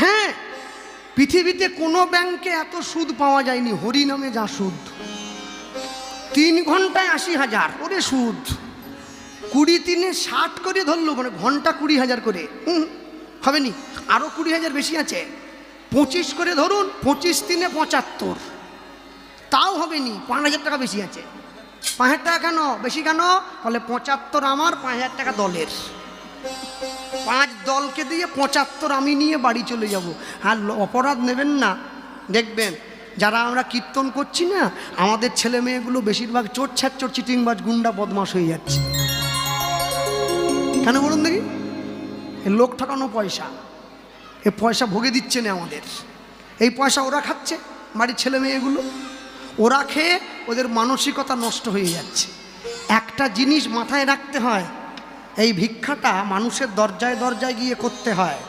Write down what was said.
হ্যাঁ, পৃথিবীতে কোনো ব্যাংকে এত সুদ পাওয়া যায়নি, হরি নামে যা সুদ। 3 ঘন্টায় 80,000, ওরে সুদ। 20 3 60 করে ধরলো, মানে ঘন্টা 20,000 করে। হবে নি, আরও 20,000 বেশি আছে। 25 করে ধরুন, 25 3 75, তাও হবে নি, 5,000 টাকা বেশি আছে। 5,000 টাকা কেন বেশি কেন? বলে 75 আমার, 5,000 টাকা দলের। 5 দলকে দিয়ে 75 আমি নিয়ে বাড়ি চলে যাব। আর অপরাধ নেবেন না, দেখবেন যারা আমরা কীর্তন করছি না, আমাদের ছেলে মেয়েগুলো বেশিরভাগ চোর ছ্যাচর চিটিংবাজ গুন্ডা বদমাশ হয়ে যাচ্ছে। কেন বলুন দেখি? এ লোক ঠকানো পয়সা, এ পয়সা ভোগে দিচ্ছে না আমাদের। এই পয়সা ওরা খাচ্ছে, বাড়ির ছেলে মেয়েগুলো। ওরা খেয়ে ওদের মানসিকতা নষ্ট হয়ে যাচ্ছে। একটা জিনিস মাথায় রাখতে হয়, এই ভিক্ষাটা মানুষের দরজায় দরজায় গিয়ে করতে হয়।